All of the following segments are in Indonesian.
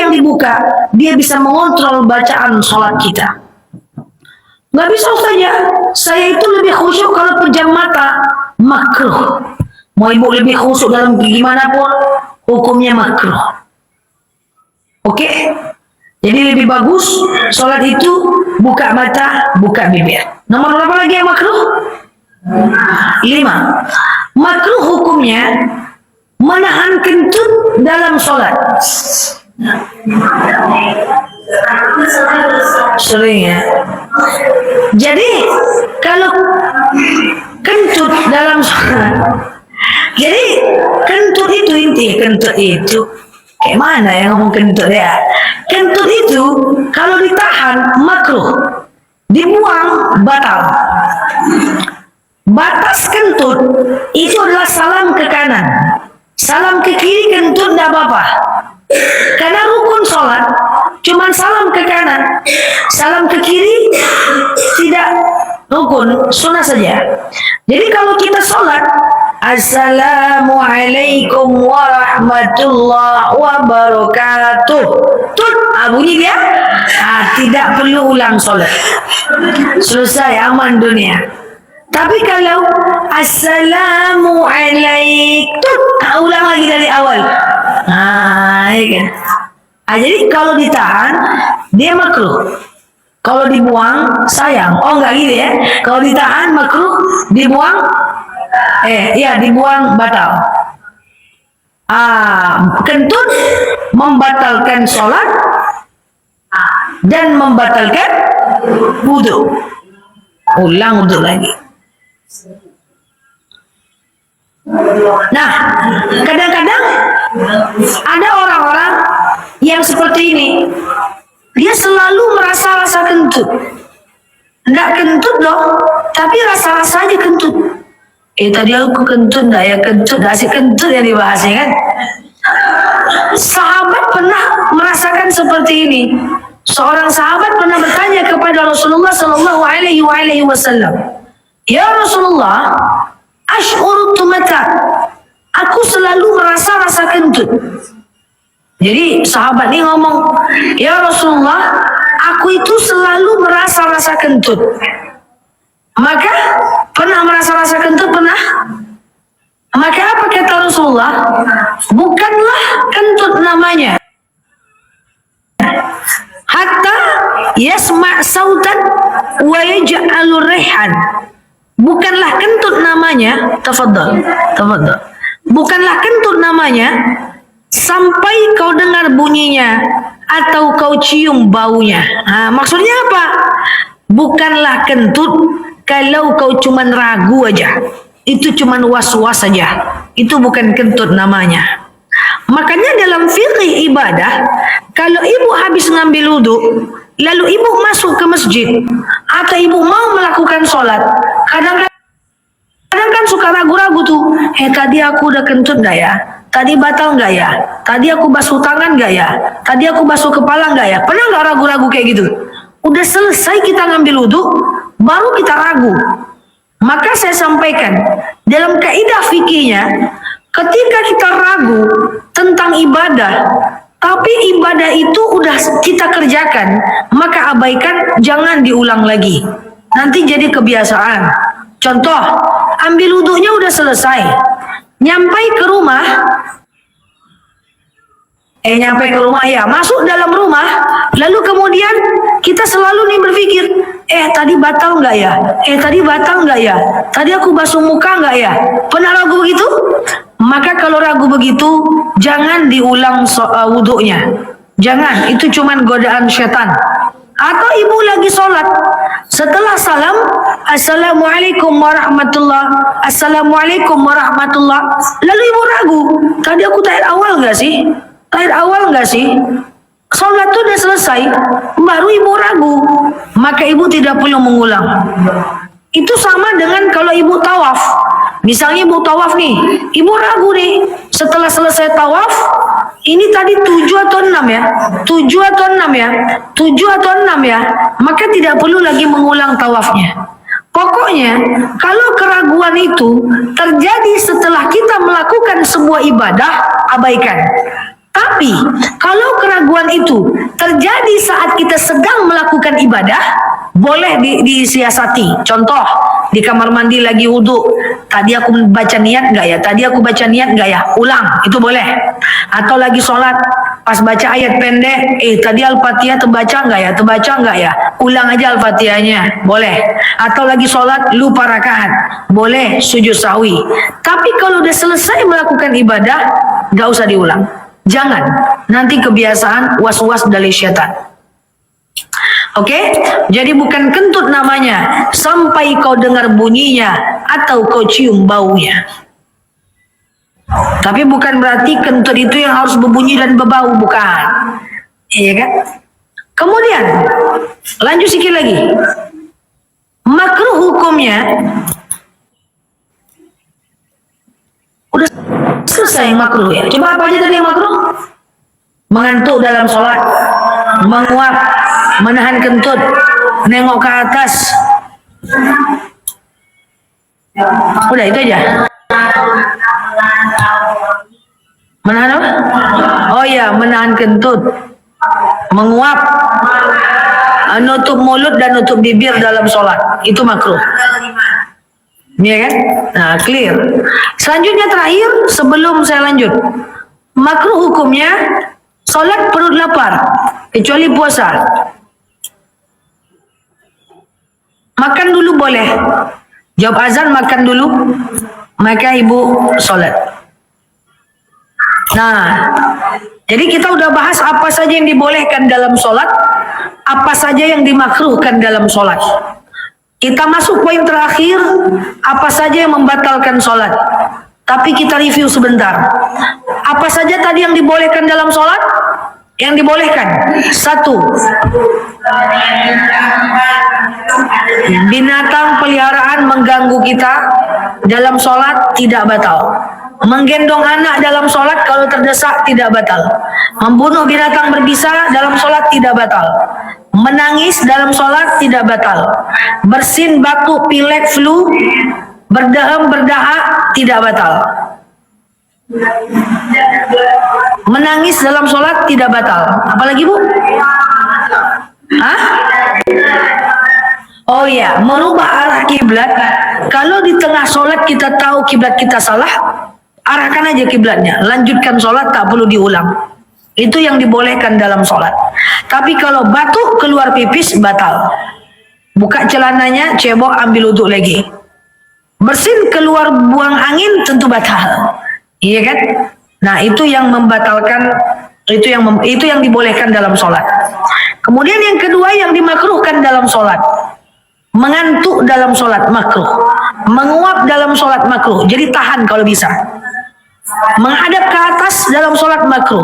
yang dibuka, dia bisa mengontrol bacaan sholat kita. Nggak bisa saja, saya itu lebih khusyuk kalau pejam mata, makruh. Mau ibu lebih khusyuk dalam gimana pun, hukumnya makruh. Oke? Jadi lebih bagus sholat itu buka mata, buka bibir. Nomor berapa lagi yang makruh? 5. Makruh hukumnya menahan kentut dalam sholat. Sering ya. Jadi kalau kentut dalam sholat, jadi kentut itu inti, kentut itu kayak mana ya ngomong kentut ya? Kentut itu kalau ditahan makruh, dibuang batal. Batas kentut itu adalah salam ke kanan, salam ke kiri kentut tidak apa-apa. Karena rukun sholat cuman salam ke kanan, salam ke kiri tidak rukun, sunnah saja. Jadi kalau kita sholat, Assalamualaikum warahmatullahi wabarakatuh, tut, bunyi dia, tidak perlu ulang sholat, selesai, aman dunia. Tapi kalau Assalamualaikum, ulang lagi dari awal. Jadi kalau ditahan dia makruh, kalau dibuang sayang. Oh enggak gitu ya, kalau ditahan makruh, dibuang dibuang batal. Kentut membatalkan sholat dan membatalkan wudhu. Ulang wudhu lagi. Nah, kadang-kadang ada orang-orang yang seperti ini, dia selalu merasa-rasa kentut. Enggak kentut loh, tapi rasa-rasa aja kentut. Tadi aku kentut enggak ya, kentut, asik kentut yang dibahas ya kan. Sahabat pernah merasakan seperti ini. Seorang sahabat pernah bertanya kepada Rasulullah Sallallahu Alaihi Wasallam, "Ya Rasulullah, ash'uru tumata, aku selalu merasa-rasa kentut." Jadi sahabat ini ngomong, "Ya Rasulullah, aku itu selalu merasa-rasa kentut." Maka pernah merasa-rasa kentut, pernah? Maka apa kata Rasulullah? Bukanlah kentut namanya, hatta yasma' sautan wa yaj'alur rihan. Bukanlah kentut namanya, tafadhal. Bukanlah kentut namanya sampai kau dengar bunyinya atau kau cium baunya. Maksudnya apa? Bukanlah kentut kalau kau cuman ragu aja, itu cuman was-was saja, itu bukan kentut namanya. Makanya dalam fikih ibadah, kalau ibu habis ngambil wudhu, lalu ibu masuk ke masjid, atau ibu mau melakukan sholat, kadang-kadang kan suka ragu-ragu tuh, tadi aku udah kentut gak ya? Tadi batal gak ya? Tadi aku basuh tangan gak ya? Tadi aku basuh kepala gak ya? Pernah gak ragu-ragu kayak gitu? Udah selesai kita ngambil wudhu, baru kita ragu. Maka saya sampaikan, dalam kaidah fikihnya, ketika kita ragu tentang ibadah, tapi ibadah itu udah kita kerjakan, maka abaikan, jangan diulang lagi. Nanti jadi kebiasaan. Contoh, ambil wudhunya udah selesai, nyampe ke rumah masuk dalam rumah, lalu kemudian kita selalu nih berpikir, tadi batal nggak ya? Tadi batal nggak ya? Tadi aku basuh muka nggak ya? Pernah ragu begitu? Maka kalau ragu begitu, jangan diulang wudhunya. Jangan, itu cuman godaan setan. Atau ibu lagi sholat, setelah salam, Assalamualaikum warahmatullah, Assalamualaikum warahmatullah, lalu ibu ragu, tadi aku tahiyat awal nggak sih? Sholat itu udah selesai, baru ibu ragu, maka ibu tidak perlu mengulang. Itu sama dengan kalau ibu tawaf. Misalnya ibu tawaf nih, ibu ragu nih, setelah selesai tawaf, ini tadi 7 atau 6 ya? 7 atau 6 ya? 7 atau 6 ya? Maka tidak perlu lagi mengulang tawafnya. Pokoknya, kalau keraguan itu terjadi setelah kita melakukan sebuah ibadah, abaikan. Tapi, kalau keraguan kekeliruan itu terjadi saat kita sedang melakukan ibadah, boleh disiasati. Contoh, di kamar mandi lagi wudhu, tadi aku baca niat nggak ya? Tadi aku baca niat nggak ya? Ulang, itu boleh. Atau lagi sholat, pas baca ayat pendek, tadi Al-Fatihah terbaca nggak ya? Terbaca nggak ya? Ulang aja Al-Fatihahnya, boleh. Atau lagi sholat, lupa rakaat, boleh sujud sahwi. Tapi kalau udah selesai melakukan ibadah, nggak usah diulang. Jangan, nanti kebiasaan was-was dari syaitan. Oke, jadi bukan kentut namanya sampai kau dengar bunyinya atau kau cium baunya. Tapi bukan berarti kentut itu yang harus berbunyi dan berbau, bukan. Iya kan? Kemudian lanjut sedikit lagi. Makruh hukumnya udah selesai makruh ya. Coba apa aja tadi yang makruh? Mengantuk dalam sholat, menguap, menahan kentut, nengok ke atas. Udah itu aja. Menahan apa? Oh iya, menahan kentut, menguap, nutup mulut dan nutup bibir dalam sholat. Itu makruh. Iya kan? Nah, clear. Selanjutnya terakhir, sebelum saya lanjut, makruh hukumnya sholat perut lapar, kecuali puasa. Makan dulu boleh. Jawab azan makan dulu, maka ibu sholat. Nah, jadi kita udah bahas apa saja yang dibolehkan dalam sholat, apa saja yang dimakruhkan dalam sholat. Kita masuk poin terakhir, apa saja yang membatalkan sholat. Tapi kita review sebentar. Apa saja tadi yang dibolehkan dalam sholat? Yang dibolehkan, 1, binatang peliharaan mengganggu kita dalam sholat tidak batal. Menggendong anak dalam sholat kalau terdesak tidak batal. Membunuh binatang berbisa dalam sholat tidak batal. Menangis dalam sholat tidak batal. Bersin, batuk, pilek, flu, berdehem, berdahak tidak batal. Menangis dalam sholat tidak batal. Apalagi bu? Hah? Oh iya, merubah arah kiblat. Kalau di tengah sholat kita tahu kiblat kita salah, arahkan aja kiblatnya. Lanjutkan sholat, tak perlu diulang. Itu yang dibolehkan dalam sholat. Tapi kalau batuk keluar pipis batal. Buka celananya, cebok, ambil wudhu lagi. Bersin keluar buang angin tentu batal. Iya kan? Nah, itu yang membatalkan, itu yang dibolehkan dalam sholat. Kemudian yang kedua yang dimakruhkan dalam sholat, mengantuk dalam sholat makruh, menguap dalam sholat makruh. Jadi tahan kalau bisa. Menghadap ke atas dalam sholat makruh,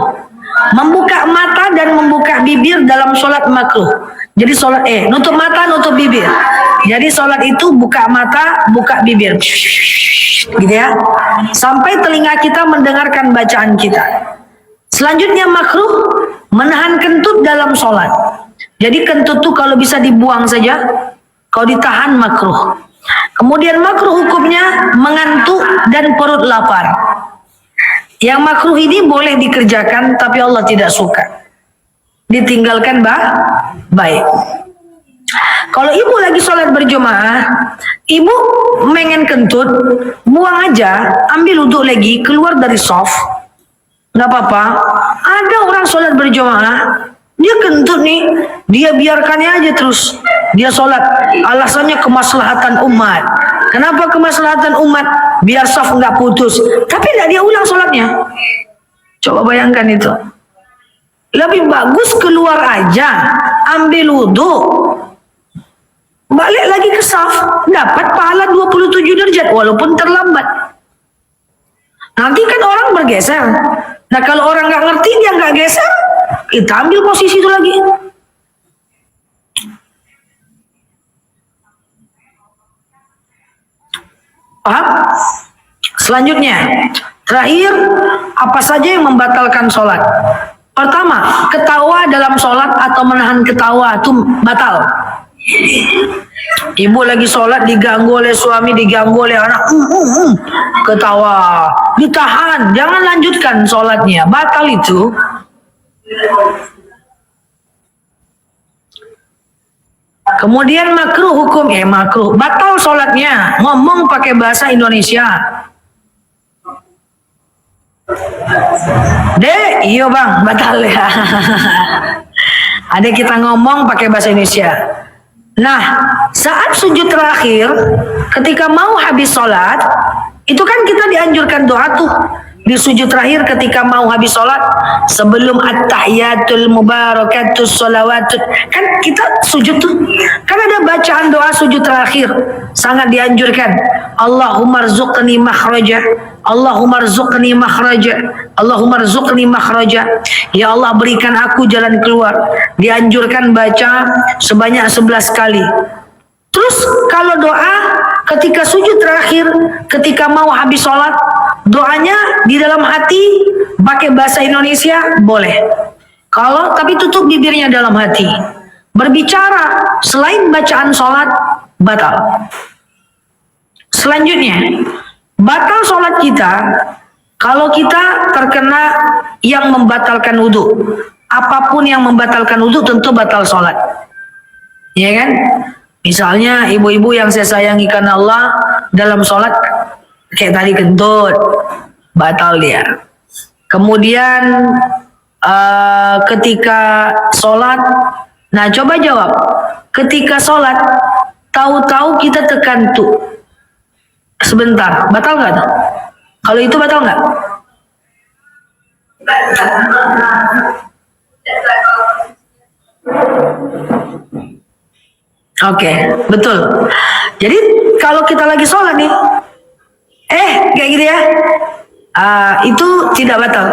membuka mata dan membuka bibir dalam sholat makruh. Jadi sholat nutup mata, nutup bibir. Jadi sholat itu buka mata, buka bibir, gitu ya, sampai telinga kita mendengarkan bacaan kita. Selanjutnya makruh menahan kentut dalam sholat. Jadi kentut itu kalau bisa dibuang saja, kalau ditahan makruh. Kemudian makruh hukumnya mengantuk dan perut lapar. Yang makruh ini boleh dikerjakan, tapi Allah tidak suka. Ditinggalkan baik. Kalau ibu lagi sholat berjamaah, ibu pengen kentut, buang aja, ambil wudhu lagi, keluar dari shaf, nggak apa-apa. Ada orang sholat berjamaah, dia kentut nih, dia biarkannya aja terus. Dia sholat, alasannya kemaslahatan umat. Kenapa kemaslahatan umat? Biar shaf nggak putus. Tapi nggak dia ulang sholatnya. Coba bayangkan itu. Lebih bagus keluar aja, ambil wudhu, balik lagi ke shaf, dapat pahala 27 derajat walaupun terlambat. Nanti kan orang bergeser. Nah kalau orang nggak ngerti, dia nggak geser, kita ambil posisi itu lagi. Paham? Selanjutnya, terakhir, apa saja yang membatalkan sholat? Pertama, ketawa dalam sholat atau menahan ketawa itu batal. Ibu lagi sholat diganggu oleh suami, diganggu oleh anak, ketawa, ditahan, jangan lanjutkan sholatnya, batal itu. Kemudian makruh hukum, makruh, batal sholatnya, ngomong pakai bahasa Indonesia. Iya bang, batal ya. Ada kita ngomong pakai bahasa Indonesia. Nah, saat sujud terakhir, ketika mau habis sholat, itu kan kita dianjurkan doa tuh. Di sujud terakhir ketika mau habis sholat, sebelum at-tahiyatul mubarakatus sholawatut, kan kita sujud tuh, kan ada bacaan doa sujud terakhir, sangat dianjurkan. Allahumma rzuqni makhraja, Allahumma rzuqni makhraja, Allahumma rzuqni makhraja. Ya Allah, berikan aku jalan keluar. Dianjurkan baca sebanyak 11 kali. Terus kalau doa ketika sujud terakhir, ketika mau habis sholat, doanya di dalam hati pakai bahasa Indonesia boleh. Kalau tapi tutup bibirnya dalam hati. Berbicara selain bacaan sholat batal. Selanjutnya, batal sholat kita kalau kita terkena yang membatalkan wudhu. Apapun yang membatalkan wudhu tentu batal sholat. Ya kan? Misalnya ibu-ibu yang saya sayangi karena Allah dalam sholat kayak tadi kentut, batal dia. Kemudian ketika sholat, nah coba jawab, ketika sholat tahu-tahu kita tekan tuh sebentar, batal nggak tuh? Kalau itu batal nggak? Oke, betul. Jadi kalau kita lagi sholat nih, kayak gitu ya, itu tidak batal.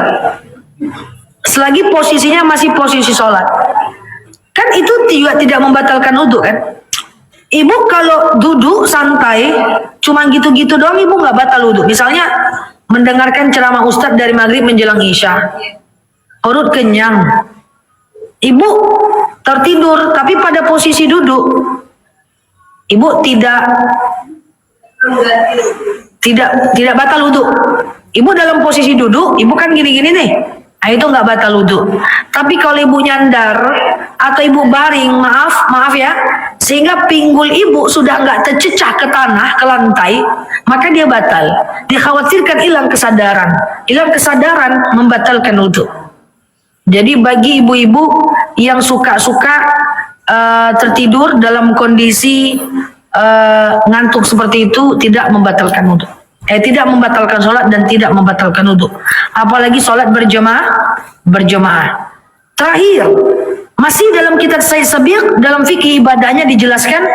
Selagi posisinya masih posisi sholat, kan itu juga tidak membatalkan wudhu kan? Ibu kalau duduk santai, cuma gitu-gitu doang, ibu nggak batal wudhu. Misalnya mendengarkan ceramah ustadz dari maghrib menjelang isya, perut kenyang, ibu tertidur, tapi pada posisi duduk, ibu tidak batal wudhu. Ibu dalam posisi duduk, ibu kan gini-gini nih, itu nggak batal wudhu. Tapi kalau ibu nyandar atau ibu baring, maaf ya, sehingga pinggul ibu sudah nggak tercecah ke tanah, ke lantai, maka dia batal. Dikhawatirkan hilang kesadaran. Hilang kesadaran membatalkan wudhu. Jadi bagi ibu-ibu yang suka-suka tertidur dalam kondisi ngantuk seperti itu, tidak membatalkan wudhu. Tidak membatalkan sholat dan tidak membatalkan wudhu. Apalagi sholat berjamaah. Terakhir, masih dalam kitab Sayyid Sabiq, dalam fikih ibadahnya dijelaskan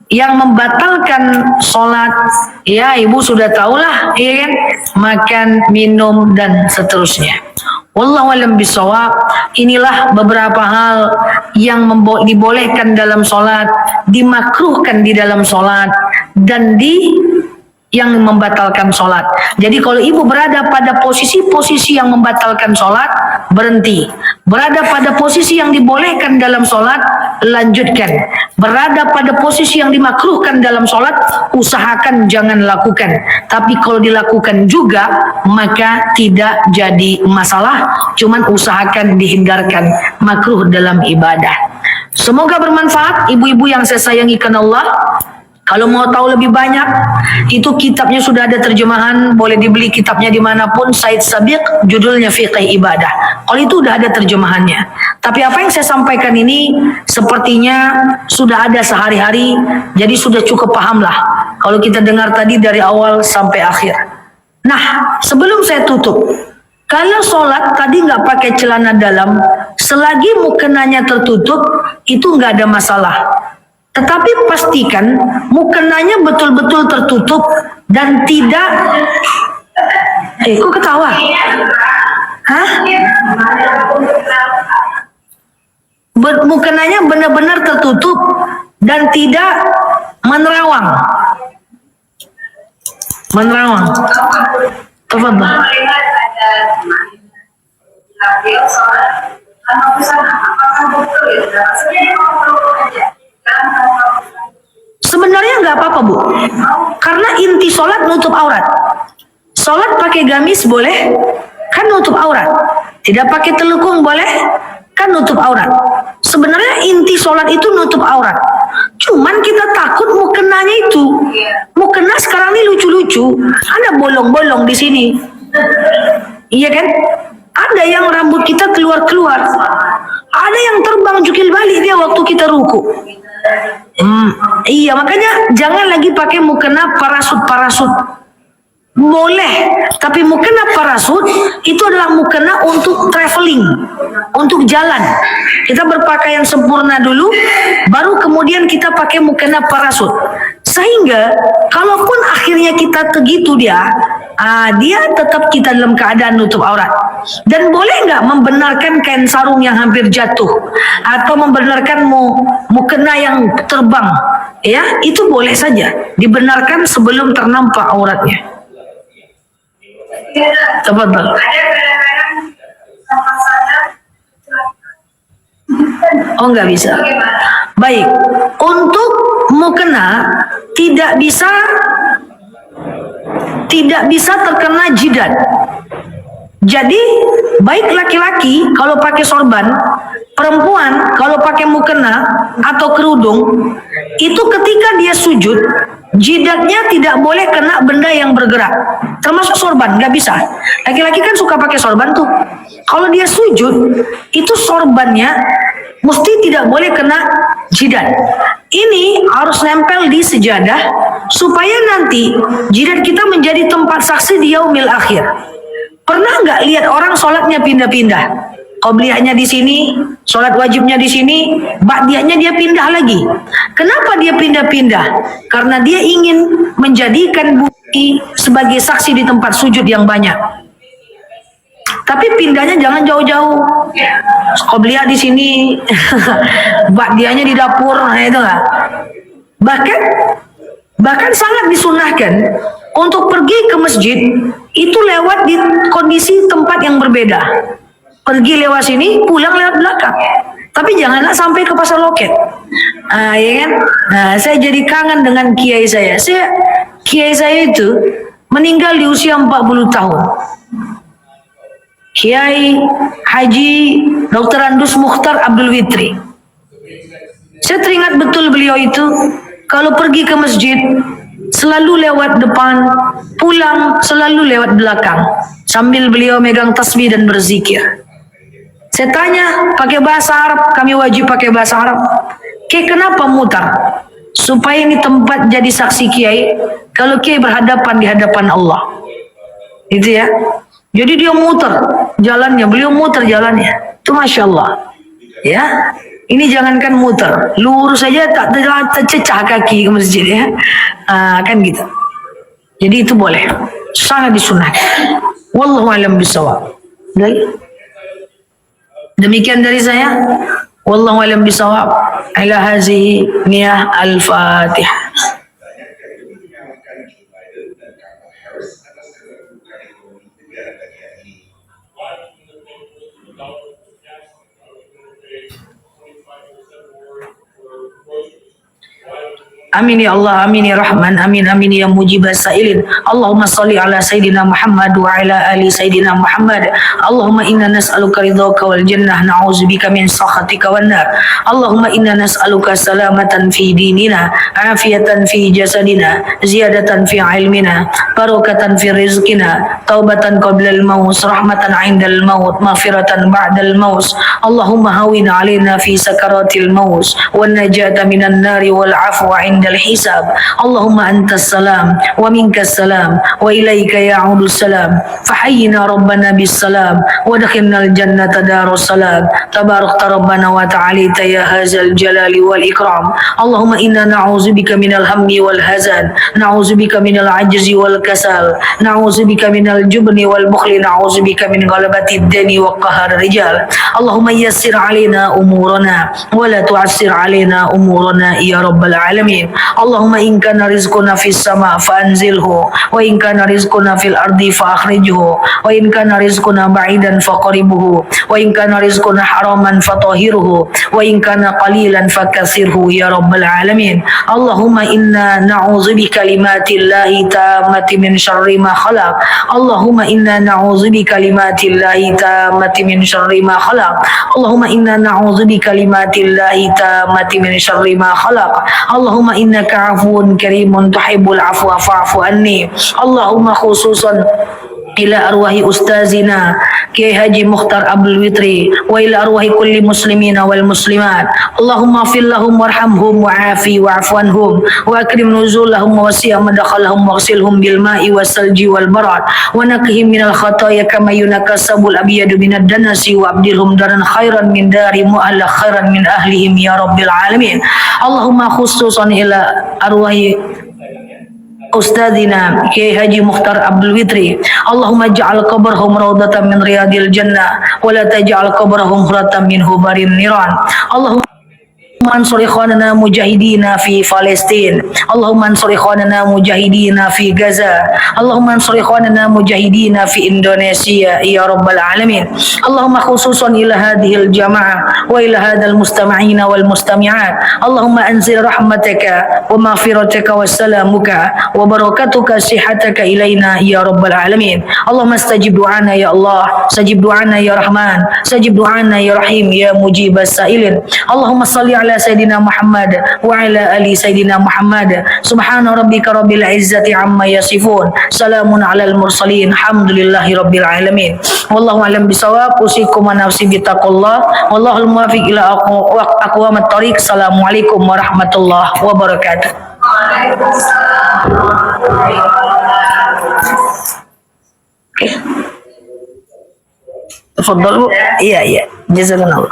yang membatalkan sholat, ya ibu sudah tahulah, ya kan, makan, minum dan seterusnya. Wallahu a'lam bishawab. Inilah beberapa hal yang dibolehkan dalam sholat, dimakruhkan di dalam sholat, dan yang membatalkan sholat. Jadi kalau ibu berada pada posisi-posisi yang membatalkan sholat, berhenti. Berada pada posisi yang dibolehkan dalam sholat, lanjutkan. Berada pada posisi yang dimakruhkan dalam sholat, usahakan jangan lakukan. Tapi kalau dilakukan juga, maka tidak jadi masalah. Cuman usahakan dihindarkan makruh dalam ibadah. Semoga bermanfaat ibu-ibu yang saya sayangi karena Allah. Kalau mau tahu lebih banyak, itu kitabnya sudah ada terjemahan, boleh dibeli kitabnya dimanapun, Sayyid Sabiq, judulnya Fiqih Ibadah. Kalau itu udah ada terjemahannya. Tapi apa yang saya sampaikan ini sepertinya sudah ada sehari-hari, jadi sudah cukup paham lah. Kalau kita dengar tadi dari awal sampai akhir. Nah, sebelum saya tutup, kalau sholat tadi nggak pakai celana dalam, selagi mukenanya tertutup, itu nggak ada masalah. Tetapi pastikan mukenanya betul-betul tertutup dan tidak. Kok ketawa? Hah? Mukenanya benar-benar tertutup dan tidak menerawang. Menerawang. Tafadhol. Sebenarnya nggak apa-apa Bu, karena inti sholat nutup aurat. Sholat pakai gamis boleh, kan nutup aurat. Tidak pakai telukung boleh, kan nutup aurat. Sebenarnya inti sholat itu nutup aurat. Cuman kita takut mukenanya itu. Mukena sekarang ini lucu-lucu. Ada bolong-bolong di sini. Iya kan? Ada yang rambut kita keluar-keluar. Ada yang terbang jukil balik dia waktu kita ruku. Iya, makanya jangan lagi pakai mukena parasut-parasut. Boleh, tapi mukena parasut itu adalah mukena untuk traveling, untuk jalan. Kita berpakaian sempurna dulu, baru kemudian kita pakai mukena parasut. Sehingga kalaupun akhirnya kita begitu dia tetap kita dalam keadaan nutup aurat. Dan boleh nggak membenarkan kain sarung yang hampir jatuh atau membenarkan mukena yang terbang? Ya, itu boleh saja dibenarkan sebelum ternampak auratnya. Tafadhal. Oh, nggak bisa. Baik, untuk mukena tidak bisa terkena jidat. Jadi baik laki-laki kalau pakai sorban, perempuan kalau pakai mukena atau kerudung, itu ketika dia sujud, jidatnya tidak boleh kena benda yang bergerak, termasuk sorban, nggak bisa. Laki-laki kan suka pakai sorban tuh. Kalau dia sujud, itu sorbannya mesti tidak boleh kena jidat. Ini harus nempel di sejadah supaya nanti jidat kita menjadi tempat saksi di yaumil akhir. Pernah nggak lihat orang sholatnya pindah-pindah? Qobliyahnya di sini, sholat wajibnya di sini, ba'diyahnya dia pindah lagi. Kenapa dia pindah-pindah? Karena dia ingin menjadikan bukti sebagai saksi di tempat sujud yang banyak. Tapi pindahnya jangan jauh-jauh. Qobliyah di sini, ba'diyahnya di dapur, itu nggak. Bahkan sangat disunahkan untuk pergi ke masjid itu lewat di kondisi tempat yang berbeda. Pergi lewat sini, pulang lewat belakang. Tapi janganlah sampai ke pasar loket. Ya kan? Nah, saya jadi kangen dengan kiai saya. Kiai saya itu meninggal di usia 40 tahun. Kiai Haji Dr. Andus Mukhtar Abdul Witri. Saya teringat betul beliau itu kalau pergi ke masjid selalu lewat depan, pulang selalu lewat belakang, sambil beliau megang tasbih dan berzikir. Saya tanya, pakai bahasa Arab, kami wajib pakai bahasa Arab. Kenapa mutar? Supaya ini tempat jadi saksi kiai, kalau kiai berhadapan di hadapan Allah. Itu ya. Jadi dia muter jalannya, beliau muter jalannya. Itu Masya Allah. Ya. Ini jangankan muter, lurus saja tak tercecah kaki ke masjid ya. Kan gitu. Jadi itu boleh, sangat disunahkan. Wallahu a'lam bishawab. Demikian dari saya. Wallahu a'lam bishawab. Ila hazihi niyah al-Fatihah. Amin ya Allah, amin ya Rahman, amin amin ya mujibas sa'ilin. Allahumma salli ala Sayyidina Muhammad wa ala ali Sayyidina Muhammad. Allahumma inna nas'aluka ridhaka wal jannah, na'udzubika min sakhatika wan nar. Allahumma inna nas'aluka salamatan fi dinina, afiyatan fi jasadina, ziyadatan fi ilmina, barakatan fi rizqina, taubatan qabla al-maut, rahmatan 'inda al-maut, maghfiratan ba'da al-maut. Allahumma hawin 'alaina fi sakaratil maut wan najata minan nari wal 'afwa 'inda الحساب. اللهم أنت السلام ومنك السلام وإليك يعود السلام. فحينا ربنا بالسلام ودخلنا الجنة دار السلام. تباركت ربنا وتعاليت يا هذا الجلال والإكرام. اللهم إنا نعوذ بك من الهم والحزن، نعوذ بك من العجز والكسل، نعوذ بك من الجبن والبخل، نعوذ بك من غلبة الدين وقهر الرجال. اللهم يسر علينا أمورنا ولا تعسر علينا أمورنا يا رب العالمين. Allahumma in kana rizquna fis sama fanzilhu wa in kana rizquna fil ardi fa akhrijhu wa in kana rizquna ba'idan faqribhu wa in kana rizquna haraman fatahhirhu wa in kana qalilan fakathirhu ya rabbal alamin. Allahumma inna na'udzu bi kalimatillahi tammati min syarri ma khalaq. Allahumma inna na'udzu bi kalimatillahi tammati min syarri ma khalaq. Allahumma inna na'udzu bi kalimatillahi tammati min syarri ma khalaq. Allahumma innaka 'afuwun karimun tuhibbul 'afwa fa'fu anni. Allahumma khususan ila arwahi ustazina Kiai Haji Mukhtar Abdul Witri wa ila arwahi kulli muslimina wal muslimat. Allahumma fil lahum warhamhum wa'afi wa'fu anhum wa akrim nuzulahum wa wasi' madkhalahum waghsilhum bil ma'i was salji wal barad wa nakhihim minal khataaya kama yunakka sabul abyadu minad danasi wa abdilhum daran khairan min dari mu'alla khairan min ahlihim ya rabbil alamin. Allahumma khususan ila arwahi Ustadzina Kiai Haji Mukhtar Abdul Witri. Allahumma ja'al qabrahum rawdatan min riyadil jannah wa la taj'al qabrahum huratan min hubarin niran. Allahumma ansur ikhwanana mujahidina fi Palestin. Allahumma ansur ikhwanana mujahidina fi Gaza. Allahumma ansur ikhwanana mujahidina fi Indonesia ya rabbal alamin. Allahumma khususan ila hadhil jamaah wa ila hadal mustama'ina wal mustami'at. Allahumma anzil rahmataka wa maghfirataka wa salamuka wa barakatuka sihataka ilaina ya rabbal alamin. Allahumma istajib du'ana ya Allah, sajib du'ana ya Rahman, sajib du'ana ya Rahim ya mujibas sa'ilin. Allahumma salli ala Sayyidina Muhammad wa ala ali Sayyidina Muhammad. Subhana rabbika rabbil izzati amma yasifun. Salamun alal mursalin. Alhamdulillahi rabbil alamin. Wallahu a'lam bisawab. Usikum wa nafsi bitaqullah. Wallahul muwafiq ila aqwamat thariq. Assalamualaikum warahmatullahi wabarakatuh. Oke. Tafadhal Bu. Iya. Jazakallahu.